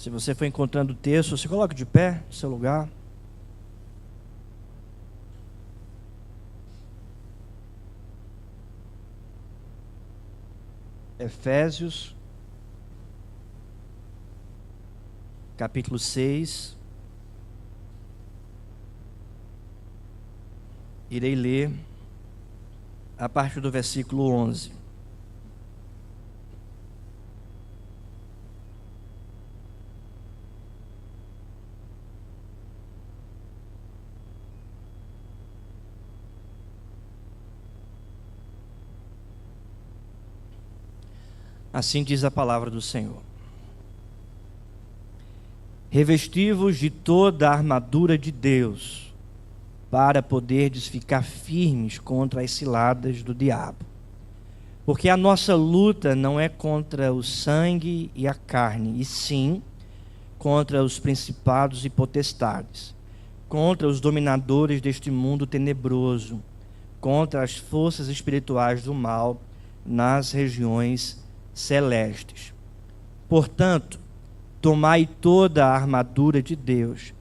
Se você for encontrando o texto, você coloca de pé no seu lugar. Efésios, capítulo 6. Irei ler a partir do versículo 11. Assim diz a palavra do Senhor. Revesti-vos de toda a armadura de Deus, para poderdes ficar firmes contra as ciladas do diabo. Porque a nossa luta não é contra o sangue e a carne, e sim contra os principados e potestades, contra os dominadores deste mundo tenebroso, contra as forças espirituais do mal nas regiões celestes. Portanto, tomai toda a armadura de Deus,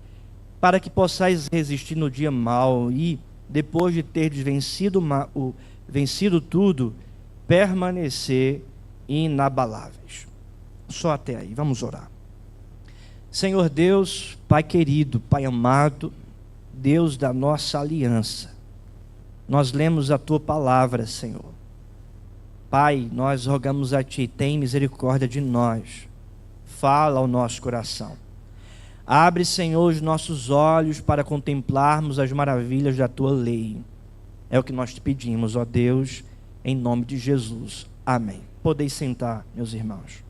para que possais resistir no dia mau e, depois de terdes vencido tudo, permanecer inabaláveis. Só até aí, vamos orar. Senhor Deus, Pai querido, Pai amado, Deus da nossa aliança, nós lemos a Tua palavra, Senhor. Pai, nós rogamos a Ti, tem misericórdia de nós, fala ao nosso coração. Abre, Senhor, os nossos olhos para contemplarmos as maravilhas da Tua lei. É o que nós te pedimos, ó Deus, em nome de Jesus. Amém. Podeis sentar, meus irmãos.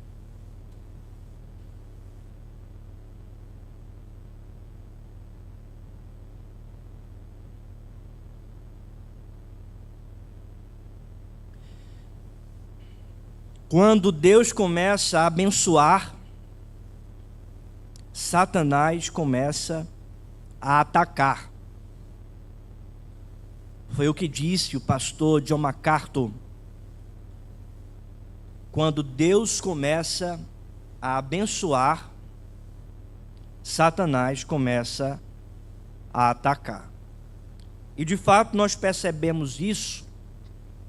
Quando Deus começa a abençoar, Satanás começa a atacar. Foi o que disse o pastor John MacArthur. Quando Deus começa a abençoar, Satanás começa a atacar. E de fato nós percebemos isso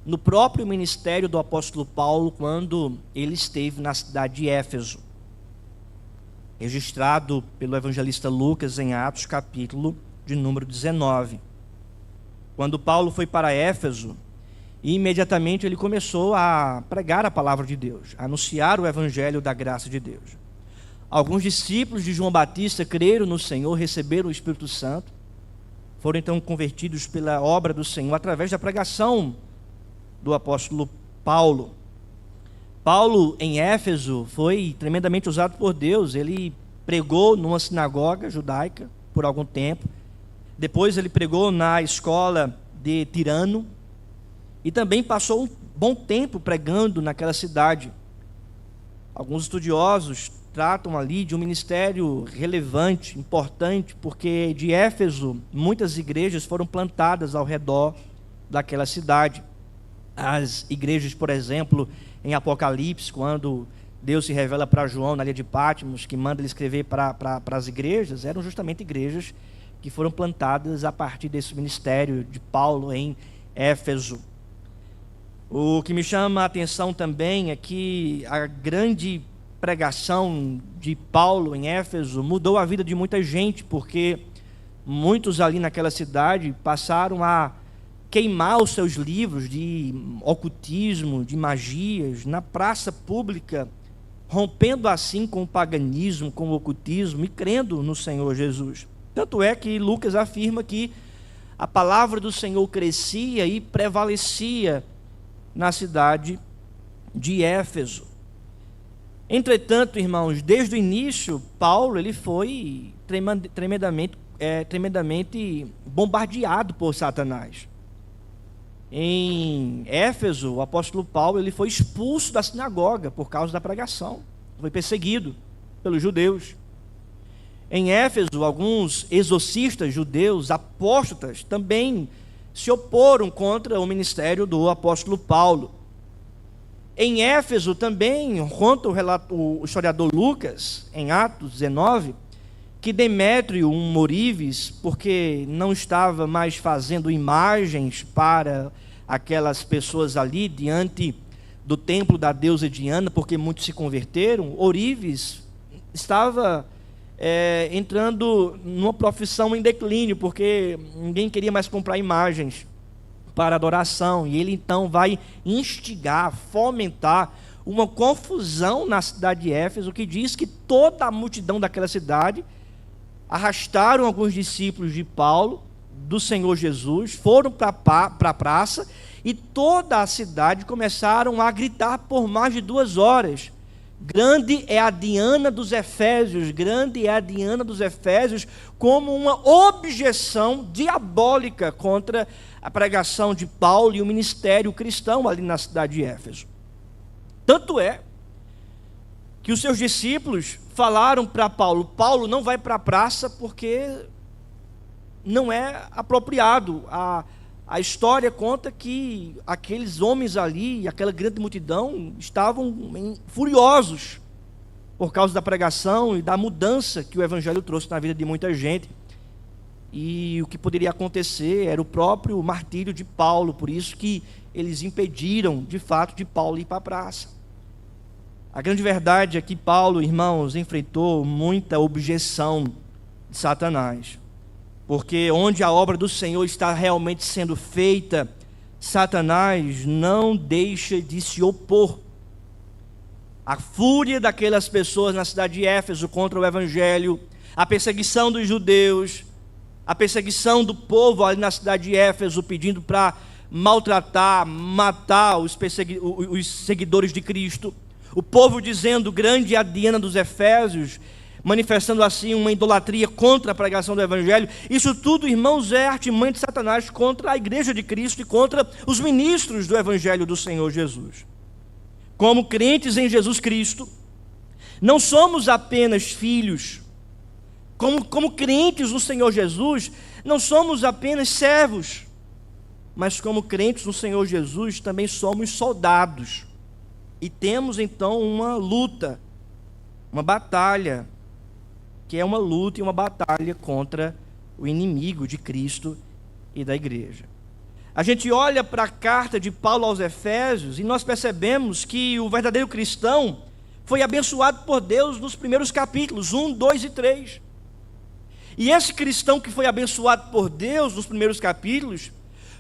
no próprio ministério do apóstolo Paulo, quando ele esteve na cidade de Éfeso, registrado pelo evangelista Lucas em Atos capítulo de número 19. Quando Paulo foi para Éfeso, imediatamente ele começou a pregar a palavra de Deus, a anunciar o evangelho da graça de Deus. Alguns discípulos de João Batista creram no Senhor, receberam o Espírito Santo, foram então convertidos pela obra do Senhor através da pregação do apóstolo Paulo. Paulo, em Éfeso, foi tremendamente usado por Deus. Ele pregou numa sinagoga judaica por algum tempo. Depois ele pregou na escola de Tirano. E também passou um bom tempo pregando naquela cidade. Alguns estudiosos tratam ali de um ministério relevante, importante, porque de Éfeso muitas igrejas foram plantadas ao redor daquela cidade. As igrejas, por exemplo, em Apocalipse, quando Deus se revela para João na ilha de Patmos, que manda ele escrever para as igrejas, eram justamente igrejas que foram plantadas a partir desse ministério de Paulo em Éfeso. O que me chama a atenção também é que a grande pregação de Paulo em Éfeso mudou a vida de muita gente, porque muitos ali naquela cidade passaram a queimar os seus livros de ocultismo, de magias, na praça pública, rompendo assim com o paganismo, com o ocultismo e crendo no Senhor Jesus. Tanto é que Lucas afirma que a palavra do Senhor crescia e prevalecia na cidade de Éfeso. Entretanto, irmãos, desde o início, Paulo ele foi tremendamente bombardeado por Satanás. Em Éfeso, o apóstolo Paulo ele foi expulso da sinagoga por causa da pregação. Foi perseguido pelos judeus. Em Éfeso, alguns exorcistas judeus, apóstatas, também se oporam contra o ministério do apóstolo Paulo. Em Éfeso também, conta o historiador Lucas, em Atos 19, que Demétrio, um ourives, porque não estava mais fazendo imagens para aquelas pessoas ali diante do templo da deusa Diana, porque muitos se converteram, ourives estava entrando numa profissão em declínio, porque ninguém queria mais comprar imagens para adoração, e ele então vai instigar, fomentar uma confusão na cidade de Éfeso, que diz que toda a multidão daquela cidade arrastaram alguns discípulos de Paulo, do Senhor Jesus, foram para a praça, e toda a cidade começaram a gritar por mais de 2 horas: grande é a Diana dos Efésios, grande é a Diana dos Efésios, como uma objeção diabólica contra a pregação de Paulo e o ministério cristão ali na cidade de Éfeso. Tanto é que os seus discípulos falaram para Paulo: Paulo, não vai para a praça porque não é apropriado. A história conta que aqueles homens ali, aquela grande multidão, estavam furiosos por causa da pregação e da mudança que o evangelho trouxe na vida de muita gente. E o que poderia acontecer era o próprio martírio de Paulo, por isso que eles impediram, de fato, de Paulo ir para a praça. A grande verdade é que Paulo, irmãos, enfrentou muita objeção de Satanás. Porque onde a obra do Senhor está realmente sendo feita, Satanás não deixa de se opor. A fúria daquelas pessoas na cidade de Éfeso contra o evangelho, a perseguição dos judeus, a perseguição do povo ali na cidade de Éfeso, pedindo para maltratar, matar os seguidores de Cristo. O povo dizendo: grande é a Diana dos Efésios, manifestando assim uma idolatria contra a pregação do evangelho. Isso tudo, irmãos, é artimanha de Satanás contra a igreja de Cristo e contra os ministros do evangelho do Senhor Jesus. Como crentes em Jesus Cristo, não somos apenas filhos. Como crentes no Senhor Jesus, não somos apenas servos, mas como crentes no Senhor Jesus, também somos soldados. E temos então uma luta, uma batalha, que é uma luta e uma batalha contra o inimigo de Cristo e da igreja. A gente olha para a carta de Paulo aos Efésios e nós percebemos que o verdadeiro cristão foi abençoado por Deus nos primeiros capítulos, 1, 2 e 3. E esse cristão que foi abençoado por Deus nos primeiros capítulos,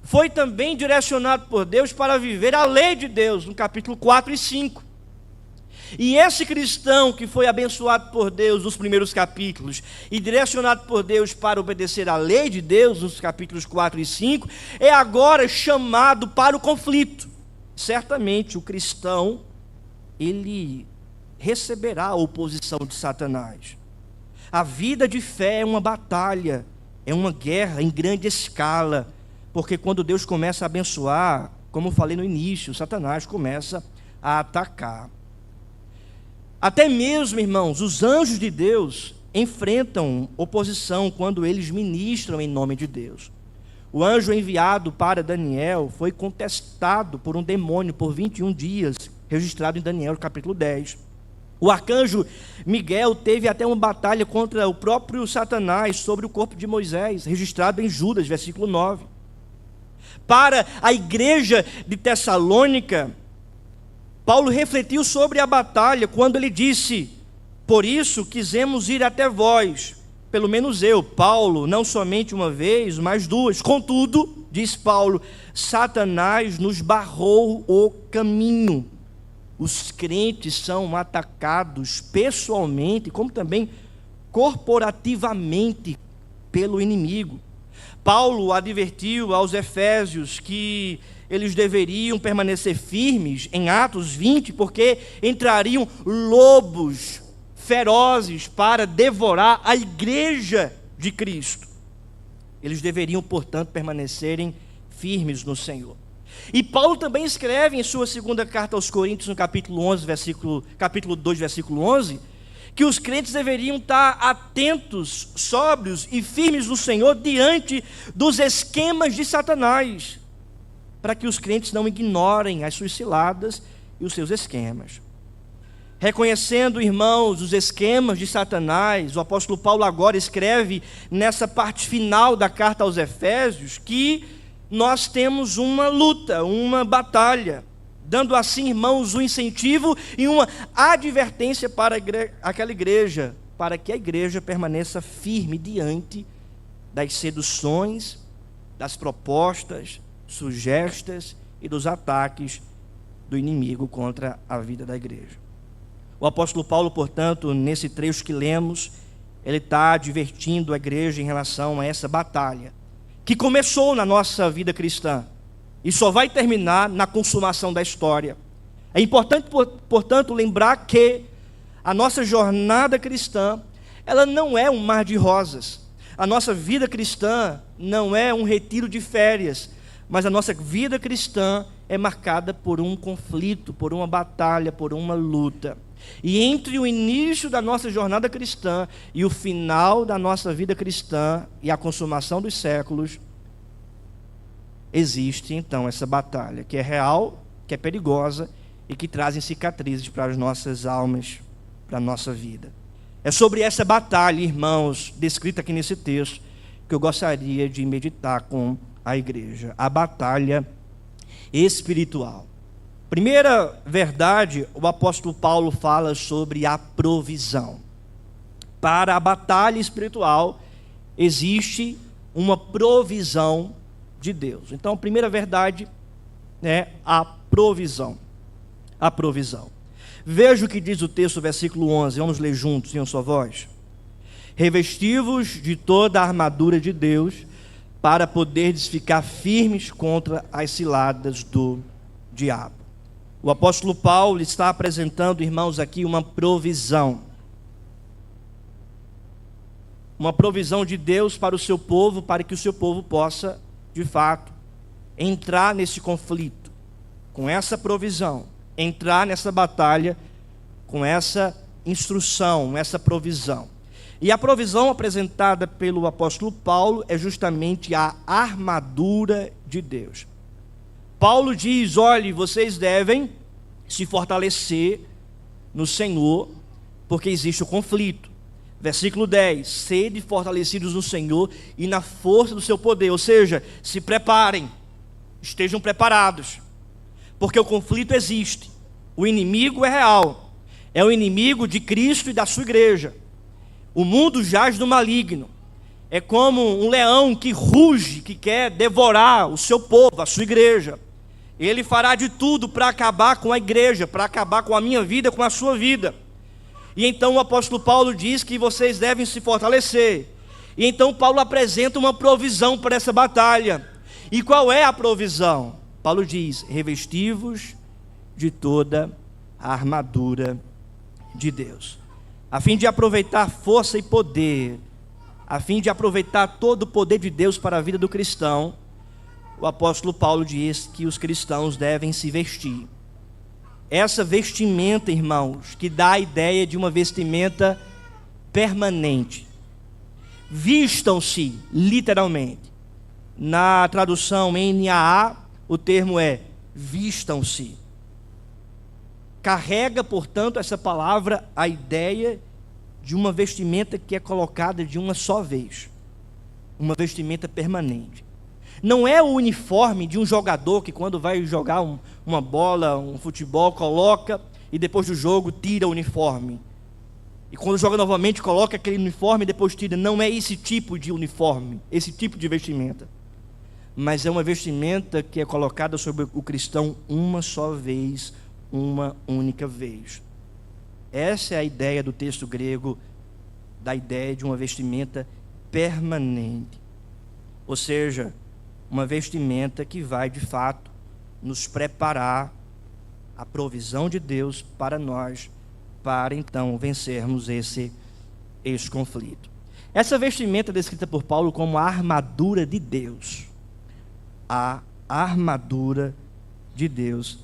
foi também direcionado por Deus para viver a lei de Deus, no capítulo 4 e 5. E esse cristão que foi abençoado por Deus nos primeiros capítulos e direcionado por Deus para obedecer à lei de Deus nos capítulos 4 e 5, é agora chamado para o conflito. Certamente o cristão, ele receberá a oposição de Satanás. A vida de fé é uma batalha, é uma guerra em grande escala, porque quando Deus começa a abençoar, como eu falei no início, Satanás começa a atacar. Até mesmo, irmãos, os anjos de Deus enfrentam oposição quando eles ministram em nome de Deus. O anjo enviado para Daniel foi contestado por um demônio por 21 dias, registrado em Daniel, capítulo 10. O arcanjo Miguel teve até uma batalha contra o próprio Satanás sobre o corpo de Moisés, registrado em Judas, versículo 9. Para a igreja de Tessalônica, Paulo refletiu sobre a batalha quando ele disse: por isso quisemos ir até vós, pelo menos eu, Paulo, não somente uma vez, mas 2. Contudo, diz Paulo, Satanás nos barrou o caminho. Os crentes são atacados pessoalmente, como também corporativamente pelo inimigo. Paulo advertiu aos Efésios que eles deveriam permanecer firmes em Atos 20, porque entrariam lobos ferozes para devorar a igreja de Cristo. Eles deveriam, portanto, permanecerem firmes no Senhor. E Paulo também escreve em sua segunda carta aos Coríntios, no capítulo 2, versículo 11, que os crentes deveriam estar atentos, sóbrios e firmes no Senhor diante dos esquemas de Satanás, para que os crentes não ignorem as suas ciladas e os seus esquemas. Reconhecendo, irmãos, os esquemas de Satanás, o apóstolo Paulo agora escreve nessa parte final da carta aos Efésios que nós temos uma luta, uma batalha, dando assim, irmãos, um incentivo e uma advertência para aquela igreja, para que a igreja permaneça firme diante das seduções, das propostas, sugestas e dos ataques do inimigo contra a vida da igreja. O apóstolo Paulo, portanto, nesse trecho que lemos, ele está advertindo a igreja em relação a essa batalha, que começou na nossa vida cristã e só vai terminar na consumação da história. É importante, portanto, lembrar que a nossa jornada cristã, ela não é um mar de rosas. A nossa vida cristã não é um retiro de férias, mas a nossa vida cristã é marcada por um conflito, por uma batalha, por uma luta. E entre o início da nossa jornada cristã e o final da nossa vida cristã e a consumação dos séculos, existe então essa batalha, que é real, que é perigosa e que trazem cicatrizes para as nossas almas, para a nossa vida. É sobre essa batalha, irmãos, descrita aqui nesse texto, que eu gostaria de meditar com a igreja. A batalha espiritual. Primeira verdade, o apóstolo Paulo fala sobre a provisão. Para a batalha espiritual, existe uma provisão de Deus. Então, a primeira verdade é a provisão. A provisão. Veja o que diz o texto, versículo 11. Vamos ler juntos em uma só voz. Revesti-vos de toda a armadura de Deus, para poderdes ficar firmes contra as ciladas do diabo. O apóstolo Paulo está apresentando, irmãos, aqui uma provisão. Uma provisão de Deus para o seu povo, para que o seu povo possa, de fato, entrar nesse conflito, com essa provisão, entrar nessa batalha, com essa instrução, essa provisão. E a provisão apresentada pelo apóstolo Paulo é justamente a armadura de Deus. Paulo diz: olhe, vocês devem se fortalecer no Senhor, porque existe o conflito. Versículo 10, sede fortalecidos no Senhor e na força do seu poder, ou seja, se preparem, estejam preparados, porque o conflito existe, o inimigo é real, é o inimigo de Cristo e da sua igreja. O mundo jaz do maligno, é como um leão que ruge, que quer devorar o seu povo, a sua igreja. Ele fará de tudo para acabar com a igreja, para acabar com a minha vida, com a sua vida. E então o apóstolo Paulo diz que vocês devem se fortalecer. E então Paulo apresenta uma provisão para essa batalha. E qual é a provisão? Paulo diz: revesti-vos de toda a armadura de Deus, a fim de aproveitar força e poder, a fim de aproveitar todo o poder de Deus para a vida do cristão. O apóstolo Paulo diz que os cristãos devem se vestir. Essa vestimenta, irmãos, que dá a ideia de uma vestimenta permanente. Vistam-se, literalmente. Na tradução NAA, o termo é vistam-se. Carrega, portanto, essa palavra a ideia de uma vestimenta que é colocada de uma só vez. Uma vestimenta permanente. Não é o uniforme de um jogador que quando vai jogar uma bola, um futebol, coloca e depois do jogo tira o uniforme. E quando joga novamente coloca aquele uniforme e depois tira. Não é esse tipo de uniforme, esse tipo de vestimenta. Mas é uma vestimenta que é colocada sobre o cristão uma só vez, uma única vez. Essa é a ideia do texto grego, da ideia de uma vestimenta permanente. Ou seja, uma vestimenta que vai, de fato, nos preparar a provisão de Deus para nós, para então vencermos esse conflito. Essa vestimenta é descrita por Paulo como a armadura de Deus. A armadura de Deus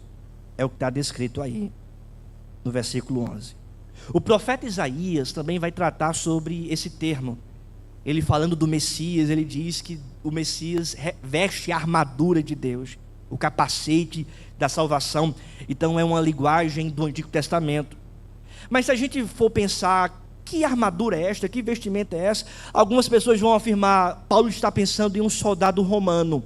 é o que está descrito aí no versículo 11. O profeta Isaías também vai tratar sobre esse termo. Ele falando do Messias, ele diz que o Messias veste a armadura de Deus. o capacete da salvação. Então é uma linguagem do Antigo Testamento. Mas se a gente for pensar, que armadura é esta? Que vestimenta é essa? Algumas pessoas vão afirmar, Paulo está pensando em um soldado romano,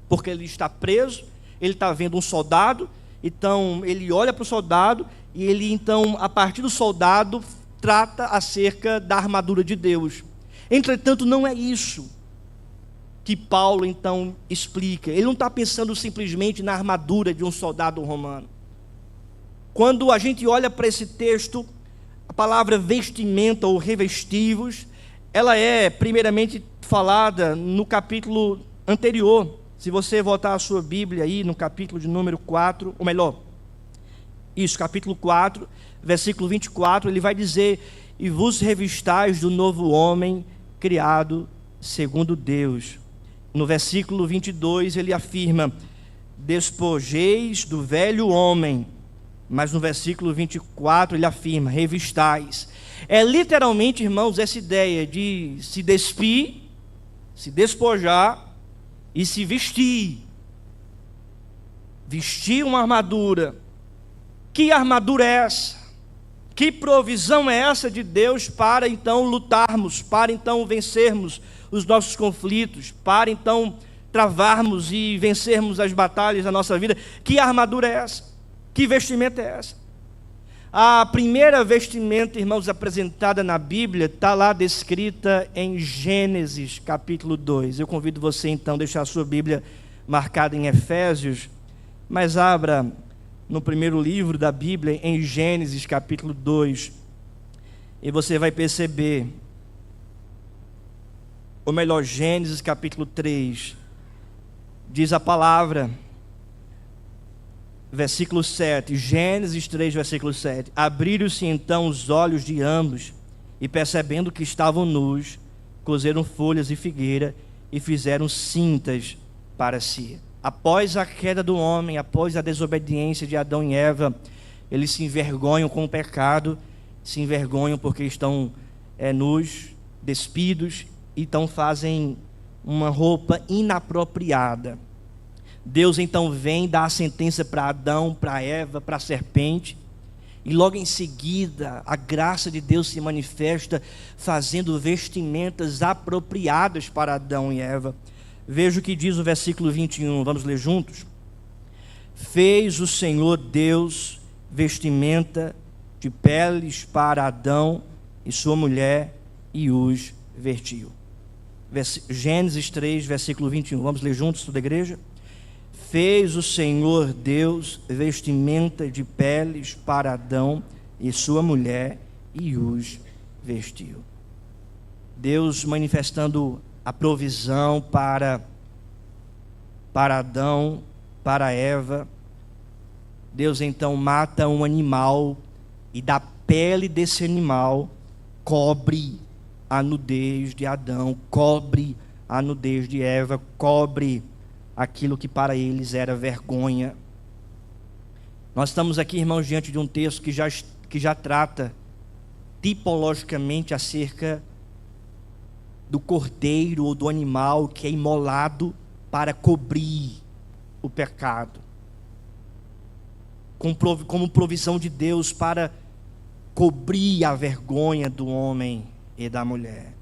porque ele está preso, ele está vendo um soldado, então ele olha para o soldado, e ele então, a partir do soldado, trata acerca da armadura de Deus. Entretanto, não é isso que Paulo então explica. Ele não está pensando simplesmente na armadura de um soldado romano. Quando a gente olha para esse texto, a palavra vestimenta ou revestivos, ela é primeiramente falada no capítulo anterior. Se você voltar a sua Bíblia aí no capítulo de número 4, ou melhor, capítulo 4, versículo 24, ele vai dizer: e vos revistais do novo homem, criado segundo Deus. No versículo 22, ele afirma: despojeis do velho homem. Mas no versículo 24, ele afirma: revistais. É literalmente, irmãos, essa ideia de se despir, se despojar e se vestir. Vestir uma armadura. Que armadura é essa? Que provisão é essa de Deus para então lutarmos, para então vencermos os nossos conflitos, para então travarmos e vencermos as batalhas da nossa vida? Que armadura é essa? Que vestimenta é essa? A primeira vestimenta, irmãos, apresentada na Bíblia, está lá descrita em Gênesis capítulo 2. Eu convido você então a deixar a sua Bíblia marcada em Efésios, mas abra no primeiro livro da Bíblia, em Gênesis capítulo 2, e você vai perceber, ou melhor, Gênesis capítulo 3, diz a palavra, versículo 7, Gênesis 3, versículo 7, abriram-se então os olhos de ambos, e percebendo que estavam nus, coseram folhas de figueira, e fizeram cintas para si. Após a queda do homem, após a desobediência de Adão e Eva, eles se envergonham com o pecado, se envergonham porque estão nus, despidos, então fazem uma roupa inapropriada. Deus então vem dar a sentença para Adão, para Eva, para a serpente, e logo em seguida a graça de Deus se manifesta fazendo vestimentas apropriadas para Adão e Eva. Veja o que diz o versículo 21, vamos ler juntos? Fez o Senhor Deus vestimenta de peles para Adão e sua mulher e os vestiu. Gênesis 3, versículo 21, vamos ler juntos, toda a igreja? Fez o Senhor Deus vestimenta de peles para Adão e sua mulher e os vestiu. Deus manifestando a provisão para Adão, para Eva. Deus então mata um animal e da pele desse animal cobre a nudez de Adão, cobre a nudez de Eva, cobre aquilo que para eles era vergonha. Nós estamos aqui, irmãos, diante de um texto que já trata tipologicamente acerca do cordeiro ou do animal que é imolado para cobrir o pecado, como provisão de Deus para cobrir a vergonha do homem e da mulher.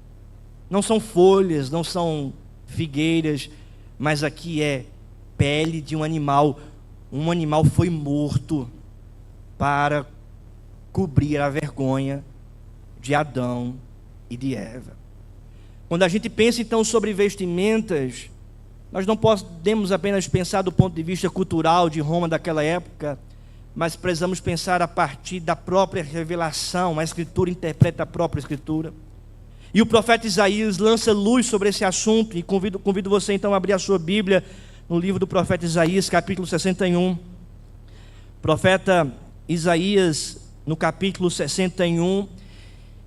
Não são folhas, não são figueiras, mas aqui é pele de um animal. Um animal foi morto para cobrir a vergonha de Adão e de Eva. Quando a gente pensa então sobre vestimentas, nós não podemos apenas pensar do ponto de vista cultural de Roma daquela época, mas precisamos pensar a partir da própria revelação. A Escritura interpreta a própria Escritura. E o profeta Isaías lança luz sobre esse assunto, e convido você então a abrir a sua Bíblia no livro do profeta Isaías, capítulo 61. O profeta Isaías, no capítulo 61,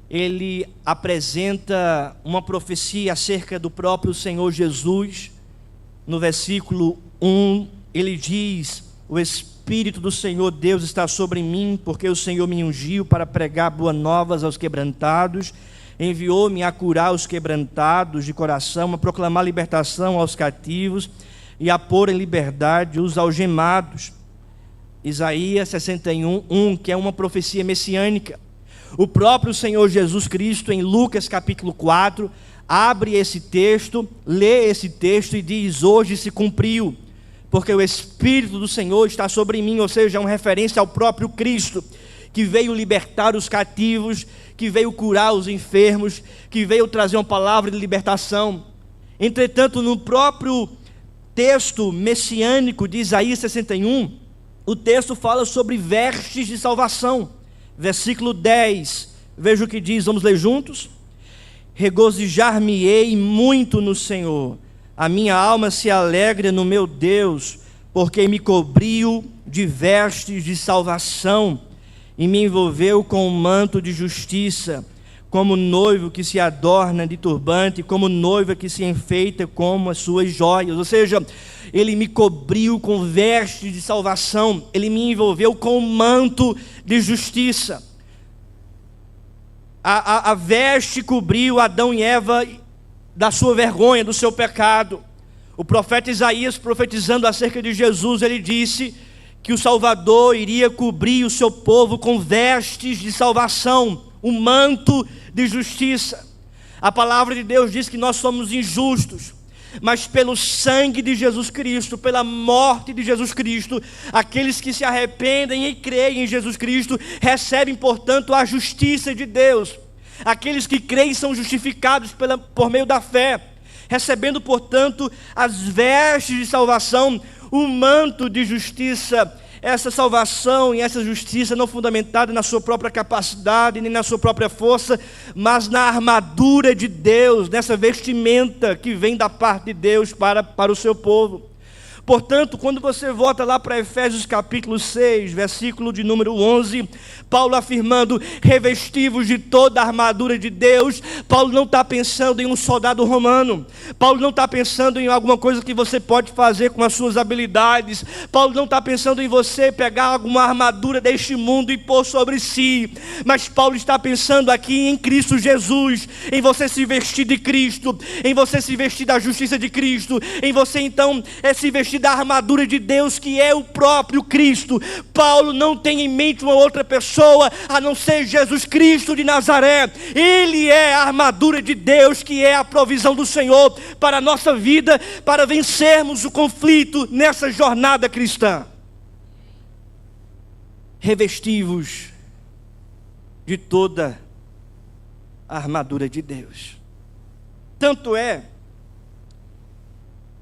ele apresenta uma profecia acerca do próprio Senhor Jesus. No versículo 1, ele diz: o Espírito do Senhor Deus está sobre mim, porque o Senhor me ungiu para pregar boas novas aos quebrantados, enviou-me a curar os quebrantados de coração, a proclamar libertação aos cativos, e a pôr em liberdade os algemados. Isaías 61:1, que é uma profecia messiânica. O próprio Senhor Jesus Cristo, em Lucas capítulo 4, abre esse texto, lê esse texto e diz: hoje se cumpriu, porque o Espírito do Senhor está sobre mim. Ou seja, é uma referência ao próprio Cristo, que veio libertar os cativos, que veio curar os enfermos, que veio trazer uma palavra de libertação. Entretanto, no próprio texto messiânico de Isaías 61, o texto fala sobre vestes de salvação. Versículo 10, veja o que diz, vamos ler juntos? Regozijar-me-ei muito no Senhor, a minha alma se alegra no meu Deus, porque me cobriu de vestes de salvação e me envolveu com um manto de justiça, como noivo que se adorna de turbante, como noiva que se enfeita com as suas joias. Ou seja, ele me cobriu com vestes de salvação, ele me envolveu com um manto de justiça. A veste cobriu Adão e Eva da sua vergonha, do seu pecado. O profeta Isaías, profetizando acerca de Jesus, ele disse que o Salvador iria cobrir o seu povo com vestes de salvação, um manto de justiça. A palavra de Deus diz que nós somos injustos, mas pelo sangue de Jesus Cristo, pela morte de Jesus Cristo, aqueles que se arrependem e creem em Jesus Cristo, recebem, portanto, a justiça de Deus. Aqueles que creem são justificados por meio da fé, recebendo, portanto, as vestes de salvação, o manto de justiça. Essa salvação e essa justiça não fundamentada na sua própria capacidade, nem na sua própria força, mas na armadura de Deus, nessa vestimenta que vem da parte de Deus para o seu povo. Portanto, quando você volta lá para Efésios capítulo 6, versículo de número 11, Paulo afirmando, revestivos de toda a armadura de Deus, Paulo não está pensando em um soldado romano, Paulo não está pensando em alguma coisa que você pode fazer com as suas habilidades, Paulo não está pensando em você pegar alguma armadura deste mundo e pôr sobre si, mas Paulo está pensando aqui em Cristo Jesus, em você se vestir de Cristo, em você se vestir da justiça de Cristo, em você então se vestir da armadura de Deus, que é o próprio Cristo. Paulo não tem em mente uma outra pessoa a não ser Jesus Cristo de Nazaré. Ele é a armadura de Deus, que é a provisão do Senhor para a nossa vida, para vencermos o conflito nessa jornada cristã. Revestivos de toda a armadura de Deus. Tanto é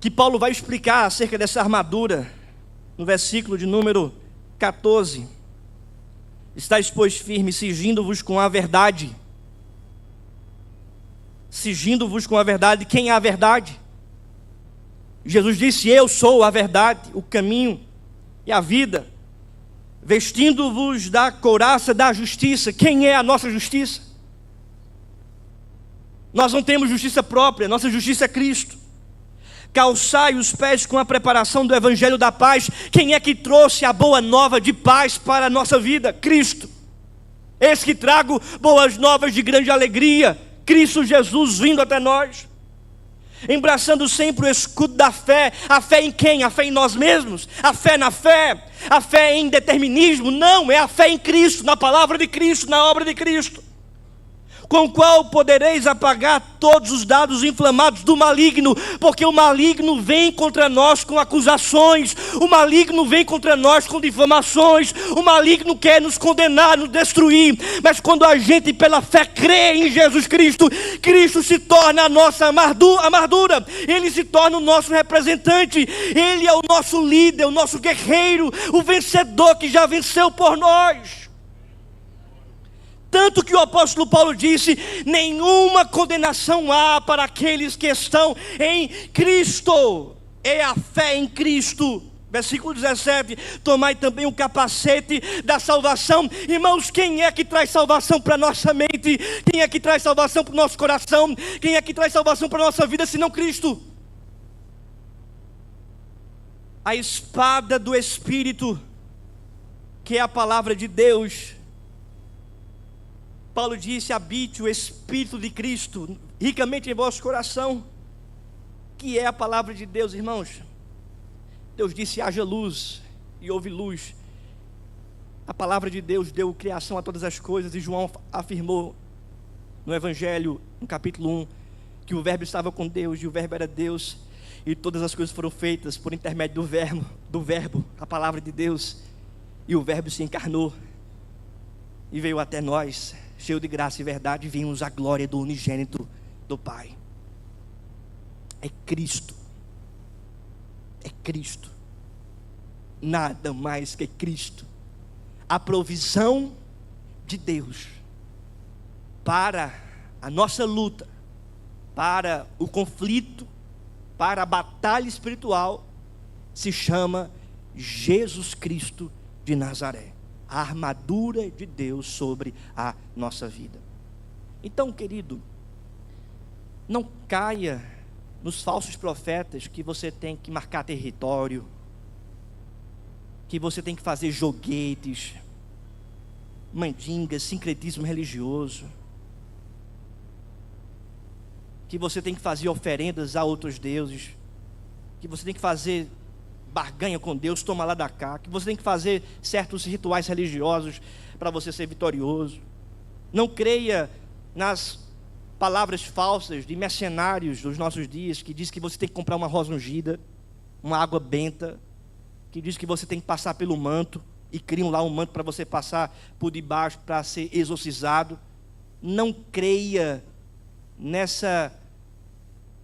que Paulo vai explicar acerca dessa armadura no versículo de número 14. Estais, pois, firmes, cingindo-vos com a verdade. Cingindo-vos com a verdade. Quem é a verdade? Jesus disse: eu sou a verdade, o caminho e a vida. Vestindo-vos da couraça da justiça. Quem é a nossa justiça? Nós não temos justiça própria, nossa justiça é Cristo. Calçai os pés com a preparação do Evangelho da paz. Quem é que trouxe a boa nova de paz para a nossa vida? Cristo. Eis que trago boas novas de grande alegria. Cristo Jesus vindo até nós. Embraçando sempre o escudo da fé. A fé em quem? A fé em nós mesmos? A fé na fé? A fé em determinismo? Não, é a fé em Cristo, na palavra de Cristo, na obra de Cristo. Com o qual podereis apagar todos os dados inflamados do maligno, porque o maligno vem contra nós com acusações, o maligno vem contra nós com difamações, o maligno quer nos condenar, nos destruir, mas quando a gente pela fé crê em Jesus Cristo, Cristo se torna a nossa armadura, Ele se torna o nosso representante, Ele é o nosso líder, o nosso guerreiro, o vencedor que já venceu por nós. Tanto que o apóstolo Paulo disse: nenhuma condenação há para aqueles que estão em Cristo. É a fé em Cristo. Versículo 17: tomai também o capacete da salvação. Irmãos, quem é que traz salvação para a nossa mente? Quem é que traz salvação para o nosso coração? Quem é que traz salvação para a nossa vida, senão Cristo? A espada do Espírito, que é a palavra de Deus. Paulo disse: habite o Espírito de Cristo ricamente em vosso coração, que é a palavra de Deus, irmãos. Deus disse: haja luz, e houve luz. A palavra de Deus deu criação a todas as coisas, e João afirmou no Evangelho, no capítulo 1, que o verbo estava com Deus, e o verbo era Deus, e todas as coisas foram feitas por intermédio do verbo, a palavra de Deus, e o verbo se encarnou, e veio até nós, cheio de graça e verdade, e vimos a glória do unigênito do Pai. É Cristo, é Cristo, nada mais que Cristo, a provisão de Deus, para a nossa luta, para o conflito, para a batalha espiritual, se chama Jesus Cristo de Nazaré, a armadura de Deus sobre a nossa vida. Então, querido, não caia nos falsos profetas que você tem que marcar território, que você tem que fazer joguetes, mandingas, sincretismo religioso, que você tem que fazer oferendas a outros deuses, que você tem que fazer barganha com Deus, toma lá da cá, que você tem que fazer certos rituais religiosos para você ser vitorioso. Não creia nas palavras falsas de mercenários dos nossos dias, que diz que você tem que comprar uma rosa ungida, uma água benta, que diz que você tem que passar pelo manto, e criam lá um manto para você passar por debaixo para ser exorcizado. Não creia nessa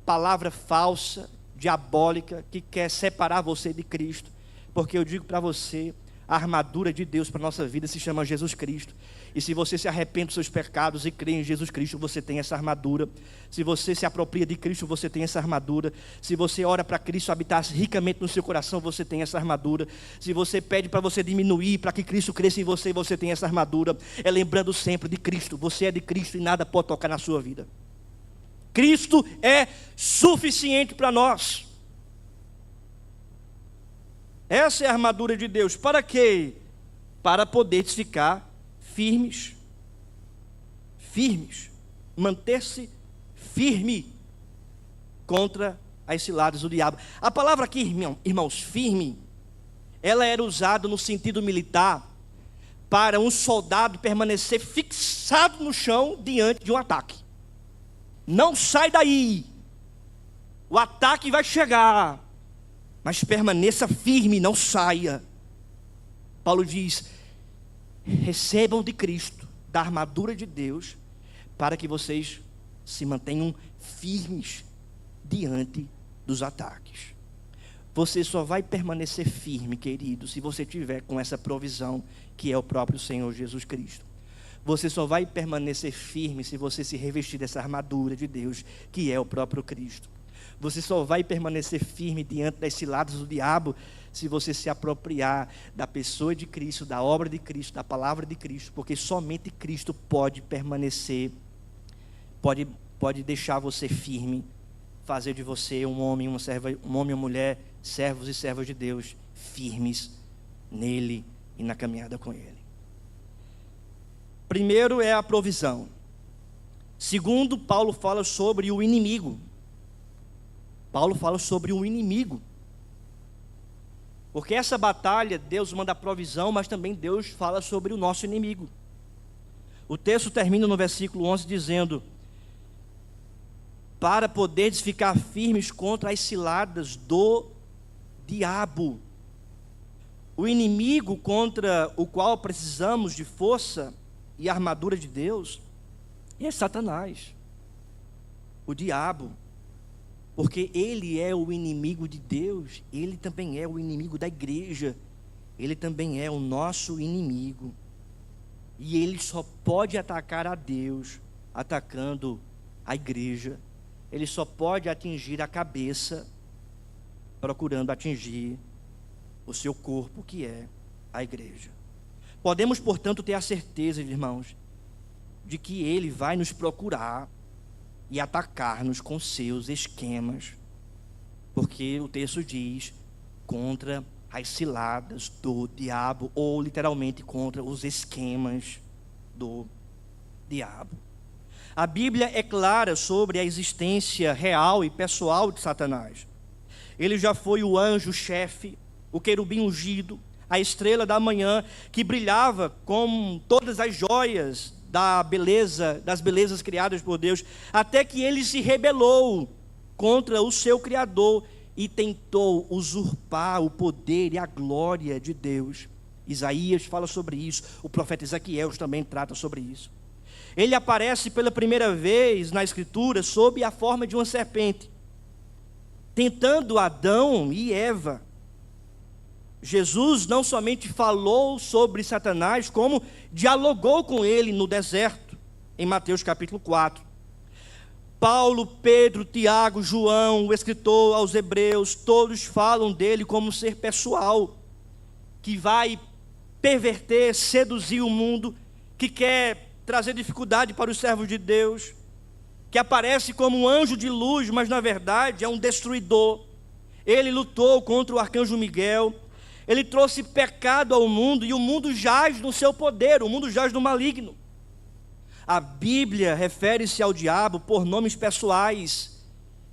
palavra falsa, diabólica, que quer separar você de Cristo, porque eu digo para você, a armadura de Deus para a nossa vida se chama Jesus Cristo, e se você se arrepende dos seus pecados e crê em Jesus Cristo, você tem essa armadura. Se você se apropria de Cristo, você tem essa armadura. Se você ora para Cristo habitar ricamente no seu coração, você tem essa armadura. Se você pede para você diminuir, para que Cristo cresça em você, você tem essa armadura. É lembrando sempre de Cristo, você é de Cristo e nada pode tocar na sua vida. Cristo é suficiente para nós. Essa é a armadura de Deus. Para quê? Para poder ficar firmes. Firmes. Manter-se firme contra as ciladas do diabo. A palavra aqui, irmãos, firme, ela era usada no sentido militar para um soldado permanecer fixado no chão diante de um ataque. Não sai daí. O ataque vai chegar, mas permaneça firme, não saia. Paulo diz: recebam de Cristo, da armadura de Deus, para que vocês se mantenham firmes diante dos ataques. Você só vai permanecer firme, querido, se você tiver com essa provisão, que é o próprio Senhor Jesus Cristo. Você só vai permanecer firme se você se revestir dessa armadura de Deus, que é o próprio Cristo. Você só vai permanecer firme diante das ciladas do diabo se você se apropriar da pessoa de Cristo, da obra de Cristo, da palavra de Cristo, porque somente Cristo pode permanecer, pode deixar você firme, fazer de você um homem, uma mulher, servos e servas de Deus, firmes nele e na caminhada com ele. Primeiro é a provisão. Segundo, Paulo fala sobre o inimigo. Paulo fala sobre o inimigo. Porque essa batalha, Deus manda a provisão, mas também Deus fala sobre o nosso inimigo. O texto termina no versículo 11 dizendo: para poderes ficar firmes contra as ciladas do diabo. O inimigo contra o qual precisamos de força e armadura de Deus é Satanás, o diabo, porque ele é o inimigo de Deus, ele também é o inimigo da igreja, ele também é o nosso inimigo, e ele só pode atacar a Deus atacando a igreja, ele só pode atingir a cabeça procurando atingir o seu corpo, que é a igreja. Podemos, portanto, ter a certeza, irmãos, de que ele vai nos procurar e atacar-nos com seus esquemas, porque o texto diz: contra as ciladas do diabo, ou literalmente contra os esquemas do diabo. A Bíblia é clara sobre a existência real e pessoal de Satanás. Ele já foi o anjo-chefe o querubim ungido, a estrela da manhã, que brilhava com todas as joias das belezas criadas por Deus, até que ele se rebelou contra o seu Criador e tentou usurpar o poder e a glória de Deus. Isaías fala sobre isso, o profeta Ezequiel também trata sobre isso. Ele aparece pela primeira vez na Escritura sob a forma de uma serpente, tentando Adão e Eva. Jesus não somente falou sobre Satanás, como dialogou com ele no deserto, em Mateus capítulo 4. Paulo, Pedro, Tiago, João, o escritor aos Hebreus, todos falam dele como um ser pessoal, que vai perverter, seduzir o mundo, que quer trazer dificuldade para os servos de Deus, que aparece como um anjo de luz, mas na verdade é um destruidor. Ele lutou contra o arcanjo Miguel, ele trouxe pecado ao mundo, e o mundo jaz no seu poder, o mundo jaz no maligno. A Bíblia refere-se ao diabo por nomes pessoais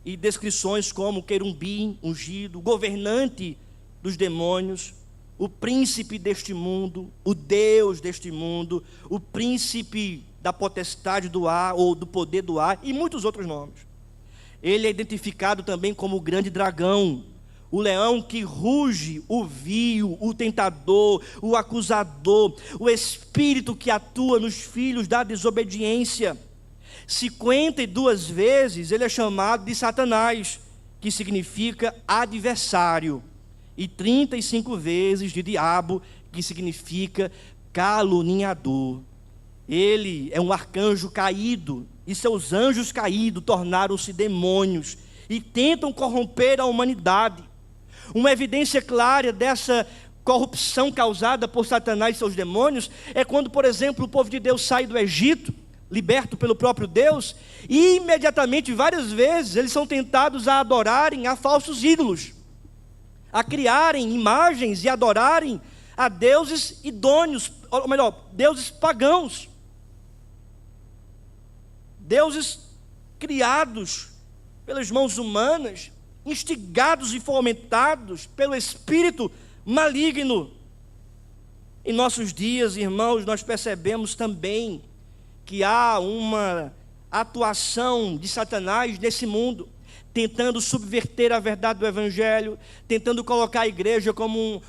e descrições como querubim ungido, governante dos demônios, o príncipe deste mundo, o Deus deste mundo, o príncipe da potestade do ar ou do poder do ar, e muitos outros nomes. Ele é identificado também como o grande dragão, o leão que ruge, o vil, o tentador, o acusador, o espírito que atua nos filhos da desobediência. 52 vezes ele é chamado de Satanás, que significa adversário, e 35 vezes de diabo, que significa caluniador. Ele é um arcanjo caído, e seus anjos caídos tornaram-se demônios, e tentam corromper a humanidade. Uma evidência clara dessa corrupção causada por Satanás e seus demônios é quando, por exemplo, o povo de Deus sai do Egito, liberto pelo próprio Deus, e imediatamente, várias vezes, eles são tentados a adorarem a falsos ídolos, a criarem imagens e adorarem a deuses idôneos, ou melhor, deuses pagãos, deuses criados pelas mãos humanas, instigados e fomentados pelo espírito maligno. Em nossos dias, irmãos, nós percebemos também que há uma atuação de Satanás nesse mundo, tentando subverter a verdade do Evangelho, tentando colocar a igreja como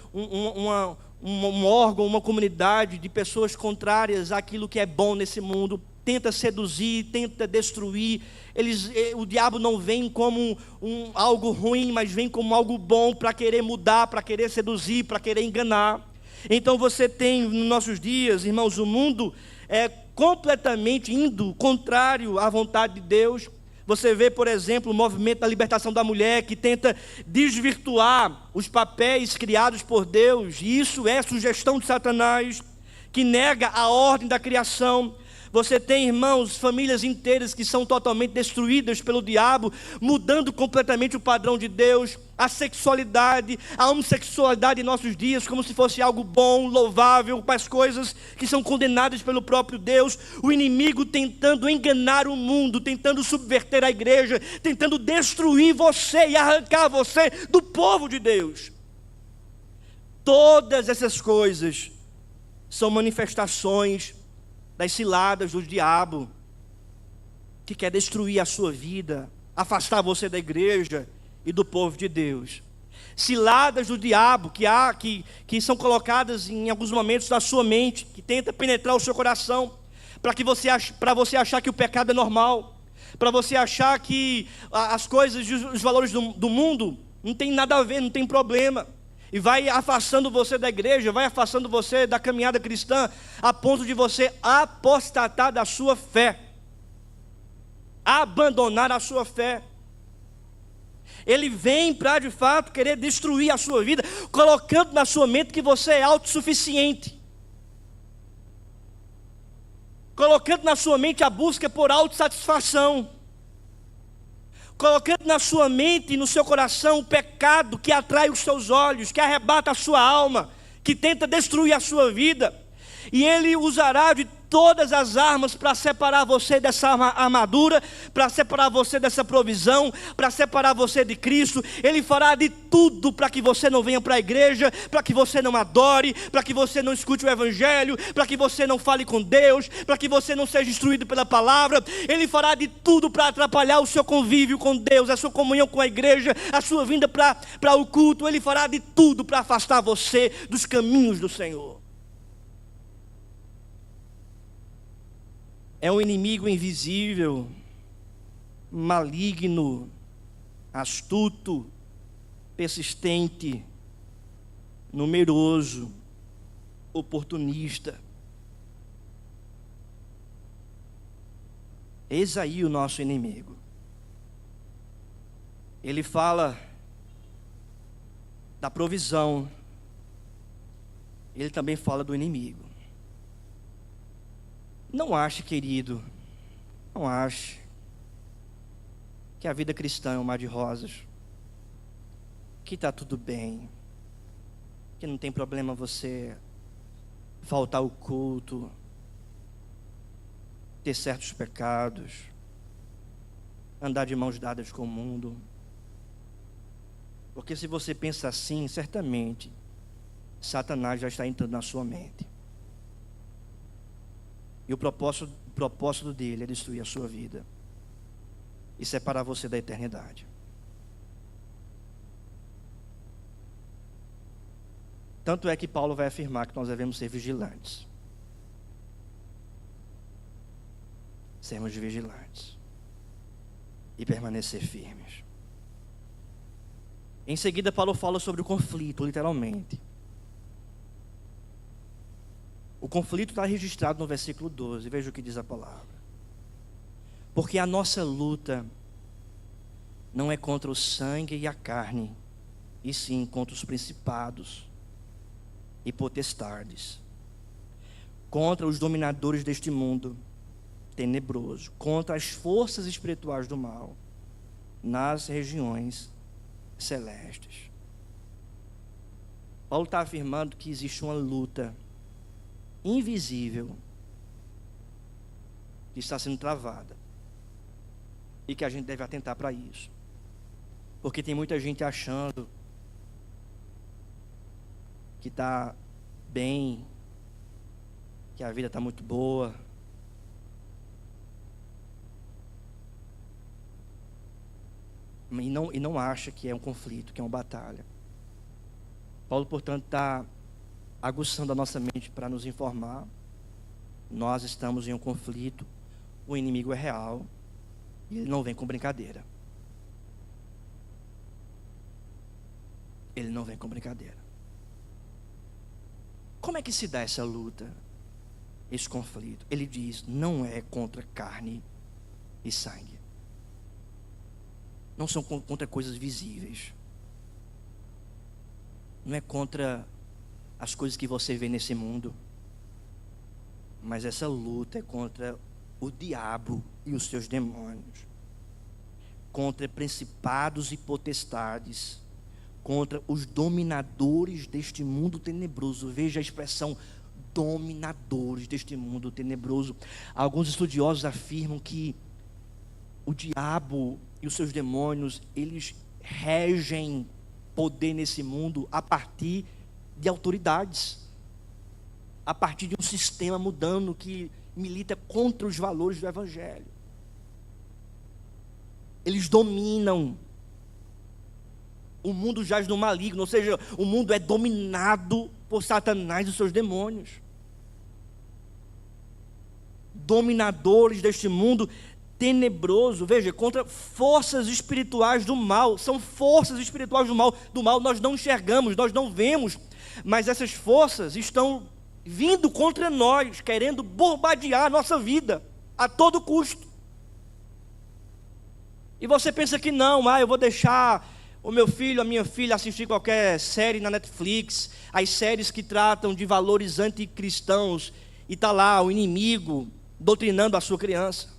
um órgão, uma comunidade de pessoas contrárias àquilo que é bom nesse mundo. Tenta seduzir, tenta destruir. O diabo não vem como algo ruim, mas vem como algo bom, para querer mudar, para querer seduzir, para querer enganar. Então você tem nos nossos dias, irmãos, o mundo é completamente indo contrário à vontade de Deus. Você vê, por exemplo, o movimento da libertação da mulher, que tenta desvirtuar os papéis criados por Deus, e isso é sugestão de Satanás, que nega a ordem da criação. Você tem, irmãos, famílias inteiras que são totalmente destruídas pelo diabo, mudando completamente o padrão de Deus, a sexualidade, a homossexualidade em nossos dias, como se fosse algo bom, louvável, para as coisas que são condenadas pelo próprio Deus. O inimigo tentando enganar o mundo, tentando subverter a igreja, tentando destruir você e arrancar você do povo de Deus. Todas essas coisas são manifestações das ciladas do diabo, que quer destruir a sua vida, afastar você da igreja e do povo de Deus. Ciladas do diabo que são colocadas em alguns momentos na sua mente, que tenta penetrar o seu coração, para você achar que o pecado é normal, para você achar que as coisas, os valores do mundo não tem nada a ver, não tem problema. E vai afastando você da igreja, vai afastando você da caminhada cristã, a ponto de você apostatar da sua fé, abandonar a sua fé. Ele vem para de fato querer destruir a sua vida, colocando na sua mente que você é autossuficiente, colocando na sua mente a busca por autossatisfação, colocando na sua mente e no seu coração o pecado que atrai os seus olhos, que arrebata a sua alma, que tenta destruir a sua vida. E ele usará de todas as armas para separar você dessa armadura, para separar você dessa provisão, para separar você de Cristo. Ele fará de tudo para que você não venha para a igreja, para que você não adore, para que você não escute o evangelho, para que você não fale com Deus, para que você não seja instruído pela palavra. Ele fará de tudo para atrapalhar o seu convívio com Deus, a sua comunhão com a igreja, a sua vinda para o culto. Ele fará de tudo para afastar você dos caminhos do Senhor. É um inimigo invisível, maligno, astuto, persistente, numeroso, oportunista. Eis aí o nosso inimigo. Ele fala da provisão, ele também fala do inimigo. Não ache, querido, não ache que a vida cristã é um mar de rosas, que está tudo bem, que não tem problema você faltar ao culto, ter certos pecados, andar de mãos dadas com o mundo. Porque se você pensa assim, certamente Satanás já está entrando na sua mente. E o propósito dele é destruir a sua vida e separar você da eternidade. Tanto é que Paulo vai afirmar que nós devemos ser vigilantes. Sermos vigilantes e permanecer firmes. Em seguida, Paulo fala sobre o conflito, literalmente. O conflito está registrado no versículo 12. Veja o que diz a palavra. Porque a nossa luta não é contra o sangue e a carne, e sim contra os principados e potestades, contra os dominadores deste mundo tenebroso, contra as forças espirituais do mal nas regiões celestes. Paulo está afirmando que existe uma luta invisível que está sendo travada e que a gente deve atentar para isso, porque tem muita gente achando que está bem, que a vida está muito boa, e não acha que é um conflito, que é uma batalha. Paulo, portanto, está aguçando a nossa mente para nos informar. Nós estamos em um conflito, o inimigo é real, e ele não vem com brincadeira. Ele não vem com brincadeira. Como é que se dá essa luta, esse conflito? Ele diz, não é contra carne e sangue. Não são contra coisas visíveis. Não é contra as coisas que você vê nesse mundo. Mas essa luta é contra o diabo e os seus demônios. Contra principados e potestades. Contra os dominadores deste mundo tenebroso. Veja a expressão dominadores deste mundo tenebroso. Alguns estudiosos afirmam que o diabo e os seus demônios, eles regem poder nesse mundo a partir de autoridades, a partir de um sistema mudando que milita contra os valores do Evangelho. Eles dominam. O mundo jaz no maligno, ou seja, o mundo é dominado por Satanás e os seus demônios. Dominadores deste mundo tenebroso, veja, contra forças espirituais do mal. São forças espirituais do mal nós não enxergamos, nós não vemos, mas essas forças estão vindo contra nós, querendo bombardear a nossa vida a todo custo. E você pensa que não, eu vou deixar o meu filho, a minha filha assistir qualquer série na Netflix, as séries que tratam de valores anticristãos, e está lá o inimigo doutrinando a sua criança.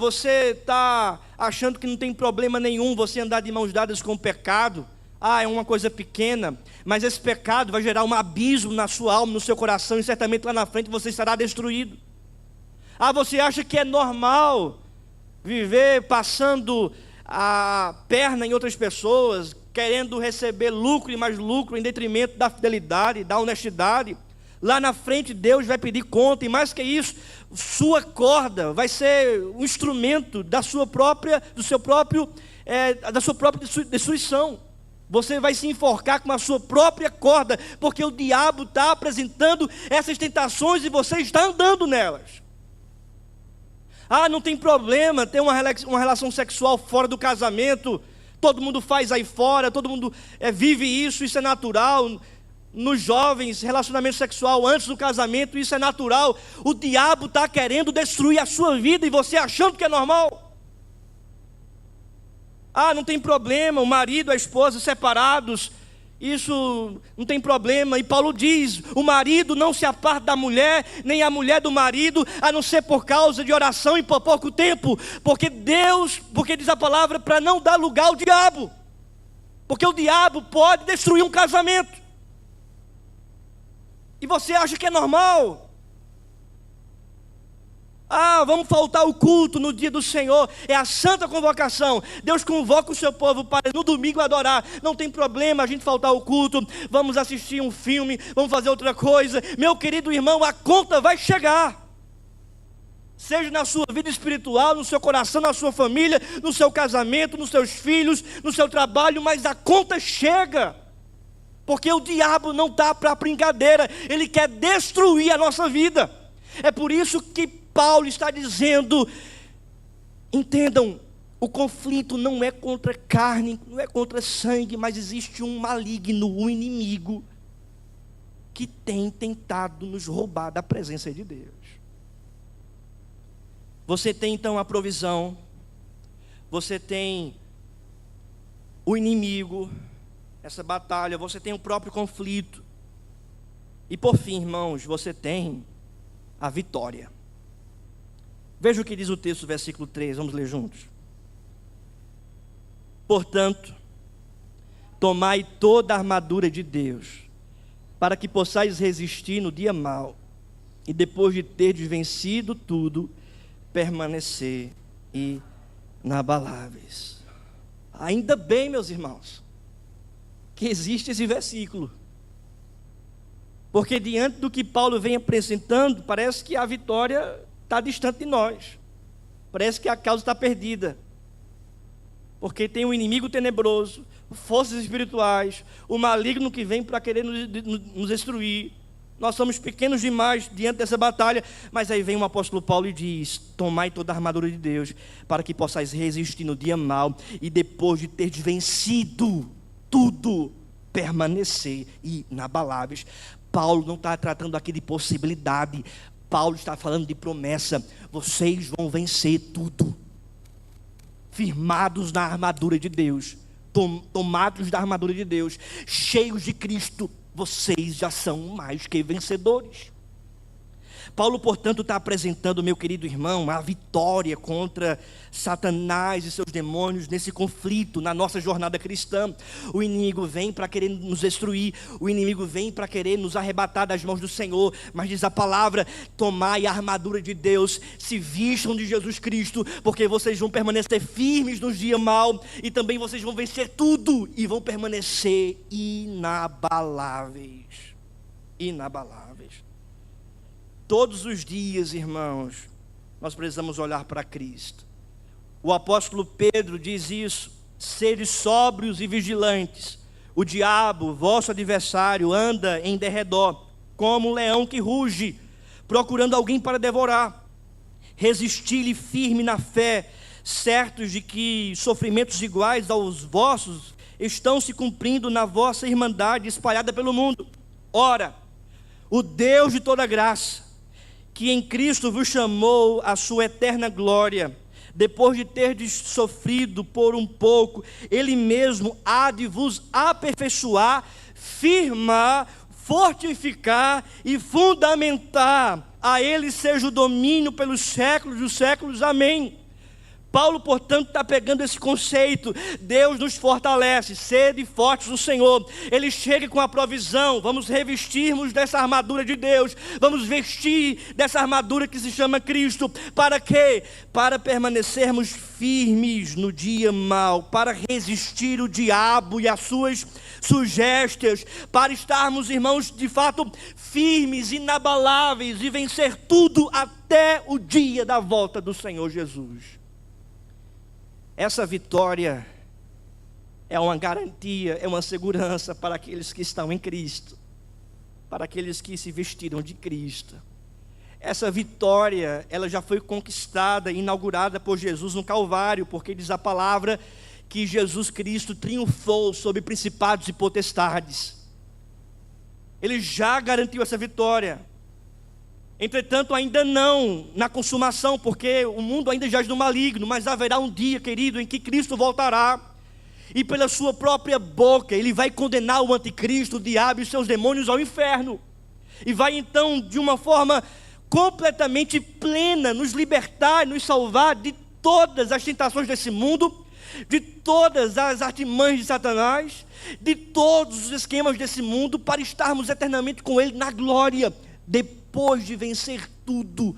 Você está achando que não tem problema nenhum você andar de mãos dadas com o pecado, é uma coisa pequena, mas esse pecado vai gerar um abismo na sua alma, no seu coração, e certamente lá na frente você estará destruído. Você acha que é normal viver passando a perna em outras pessoas, querendo receber lucro e mais lucro em detrimento da fidelidade, da honestidade? Lá na frente Deus vai pedir conta, e mais que isso, sua corda vai ser um instrumento da sua própria destruição. Você vai se enforcar com a sua própria corda, porque o diabo está apresentando essas tentações e você está andando nelas. Não tem problema ter uma relação sexual fora do casamento, todo mundo faz aí fora, todo mundo vive isso é natural. Nos jovens, relacionamento sexual antes do casamento, isso é natural. O diabo está querendo destruir a sua vida e você achando que é normal. Não tem problema, o marido e a esposa separados, isso não tem problema. E Paulo diz, o marido não se aparta da mulher, nem a mulher do marido, a não ser por causa de oração e por pouco tempo, porque diz a palavra, para não dar lugar ao diabo, porque o diabo pode destruir um casamento. E você acha que é normal? Vamos faltar o culto no dia do Senhor. É a santa convocação. Deus convoca o seu povo para no domingo adorar. Não tem problema a gente faltar o culto. Vamos assistir um filme, vamos fazer outra coisa. Meu querido irmão, a conta vai chegar. Seja na sua vida espiritual, no seu coração, na sua família, no seu casamento, nos seus filhos, no seu trabalho, mas a conta chega. Porque o diabo não está para brincadeira, ele quer destruir a nossa vida. É por isso que Paulo está dizendo, entendam, o conflito não é contra carne, não é contra sangue, mas existe um maligno, um inimigo, que tem tentado nos roubar da presença de Deus. Você tem então a provisão, você tem o inimigo, essa batalha, você tem o próprio conflito. E por fim, irmãos, você tem a vitória. Veja o que diz o texto, versículo 3, vamos ler juntos. Portanto, tomai toda a armadura de Deus, para que possais resistir no dia mau, e depois de terdes vencido tudo, permanecer inabaláveis. Ainda bem, meus irmãos, que existe esse versículo, porque diante do que Paulo vem apresentando, parece que a vitória está distante de nós, parece que a causa está perdida, porque tem um inimigo tenebroso, forças espirituais, o maligno que vem para querer nos destruir. Nós somos pequenos demais diante dessa batalha, mas aí vem o apóstolo Paulo e diz, tomai toda a armadura de Deus, para que possais resistir no dia mau, e depois de ter vencido tudo, permanecer inabaláveis. Paulo não está tratando aqui de possibilidade, Paulo está falando de promessa. Vocês vão vencer tudo, firmados na armadura de Deus, tomados da armadura de Deus, cheios de Cristo, vocês já são mais que vencedores. Paulo, portanto, está apresentando, meu querido irmão, a vitória contra Satanás e seus demônios nesse conflito, na nossa jornada cristã. O inimigo vem para querer nos destruir, o inimigo vem para querer nos arrebatar das mãos do Senhor, mas diz a palavra, tomai a armadura de Deus, se vistam de Jesus Cristo, porque vocês vão permanecer firmes nos dias maus, e também vocês vão vencer tudo, e vão permanecer inabaláveis. Inabaláveis. Todos os dias, irmãos, nós precisamos olhar para Cristo. O apóstolo Pedro diz isso, sede sóbrios e vigilantes. O diabo, vosso adversário, anda em derredor, como um leão que ruge, procurando alguém para devorar. Resisti-lhe firme na fé, certos de que sofrimentos iguais aos vossos estão se cumprindo na vossa irmandade espalhada pelo mundo. Ora, o Deus de toda graça, que em Cristo vos chamou à sua eterna glória, depois de terdes sofrido por um pouco, Ele mesmo há de vos aperfeiçoar, firmar, fortificar e fundamentar. A Ele seja o domínio pelos séculos dos séculos. Amém. Paulo, portanto, está pegando esse conceito. Deus nos fortalece, sede fortes no Senhor. Ele chega com a provisão. Vamos revestirmos dessa armadura de Deus. Vamos vestir dessa armadura que se chama Cristo. Para quê? Para permanecermos firmes no dia mau, para resistir o diabo e as suas sugestões, para estarmos, irmãos, de fato firmes, inabaláveis e vencer tudo até o dia da volta do Senhor Jesus. Essa vitória é uma garantia, é uma segurança para aqueles que estão em Cristo, para aqueles que se vestiram de Cristo. Essa vitória, ela já foi conquistada, inaugurada por Jesus no Calvário, porque diz a palavra que Jesus Cristo triunfou sobre principados e potestades. Ele já garantiu essa vitória. Entretanto, ainda não na consumação, porque o mundo ainda jaz no maligno, mas haverá um dia, querido, em que Cristo voltará, e pela sua própria boca, Ele vai condenar o anticristo, o diabo e os seus demônios ao inferno, e vai então, de uma forma completamente plena, nos libertar, nos salvar de todas as tentações desse mundo, de todas as artimanhas de Satanás, de todos os esquemas desse mundo, para estarmos eternamente com Ele na glória, depois de vencer tudo,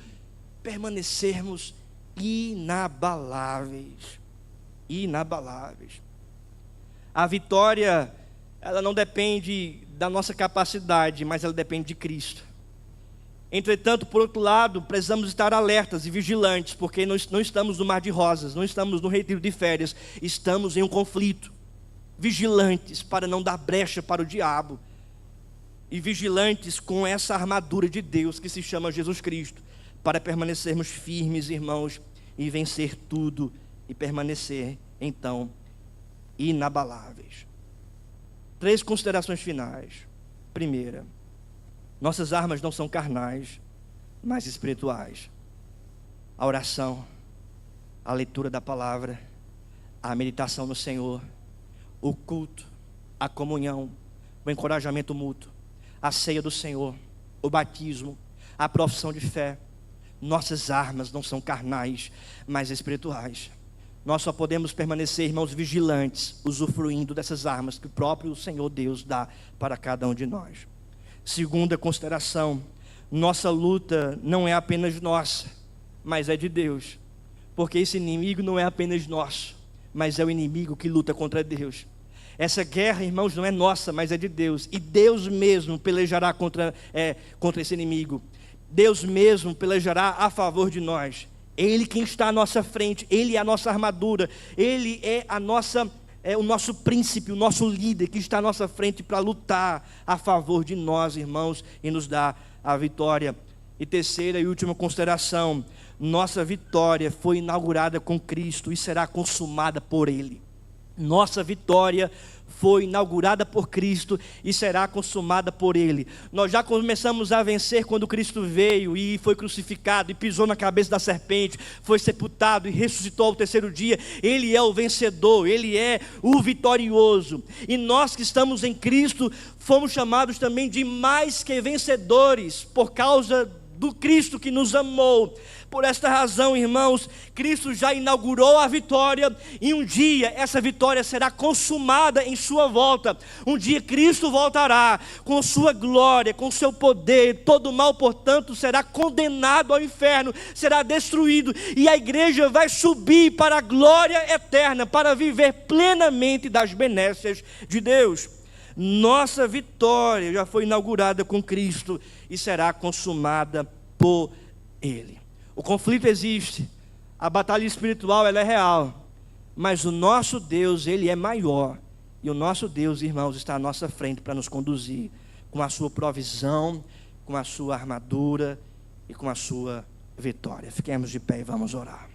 permanecermos inabaláveis. Inabaláveis. A vitória, ela não depende da nossa capacidade, mas ela depende de Cristo. Entretanto, por outro lado, precisamos estar alertas e vigilantes, porque não estamos no mar de rosas, não estamos no retiro de férias, estamos em um conflito. Vigilantes para não dar brecha para o diabo. E vigilantes com essa armadura de Deus que se chama Jesus Cristo, para permanecermos firmes, irmãos, e vencer tudo, e permanecer, então, inabaláveis. 3 considerações finais. Primeira, nossas armas não são carnais, mas espirituais. A oração, a leitura da palavra, a meditação no Senhor, o culto, a comunhão, o encorajamento mútuo, a ceia do Senhor, o batismo, a profissão de fé. Nossas armas não são carnais, mas espirituais. Nós só podemos permanecer, irmãos, vigilantes, usufruindo dessas armas que o próprio Senhor Deus dá para cada um de nós. Segunda consideração, nossa luta não é apenas nossa, mas é de Deus. Porque esse inimigo não é apenas nosso, mas é o inimigo que luta contra Deus. Essa guerra, irmãos, não é nossa, mas é de Deus. E Deus mesmo pelejará contra esse inimigo. Deus mesmo pelejará a favor de nós. Ele quem está à nossa frente, Ele é a nossa armadura, Ele é o nosso príncipe, o nosso líder que está à nossa frente para lutar a favor de nós, irmãos, e nos dar a vitória. E terceira e última consideração, nossa vitória foi inaugurada com Cristo e será consumada por Ele. Nossa vitória foi inaugurada por Cristo e será consumada por Ele. Nós já começamos a vencer quando Cristo veio e foi crucificado e pisou na cabeça da serpente, foi sepultado e ressuscitou ao terceiro dia. Ele é o vencedor, Ele é o vitorioso. E nós que estamos em Cristo fomos chamados também de mais que vencedores por causa do Cristo que nos amou. Por esta razão, irmãos, Cristo já inaugurou a vitória e um dia essa vitória será consumada em sua volta. Um dia Cristo voltará com sua glória, com seu poder. Todo o mal, portanto, será condenado ao inferno, será destruído e a igreja vai subir para a glória eterna, para viver plenamente das benécias de Deus. Nossa vitória já foi inaugurada com Cristo e será consumada por Ele. O conflito existe, a batalha espiritual ela é real, mas o nosso Deus, Ele é maior, e o nosso Deus, irmãos, está à nossa frente para nos conduzir, com a sua provisão, com a sua armadura e com a sua vitória. Fiquemos de pé e vamos orar.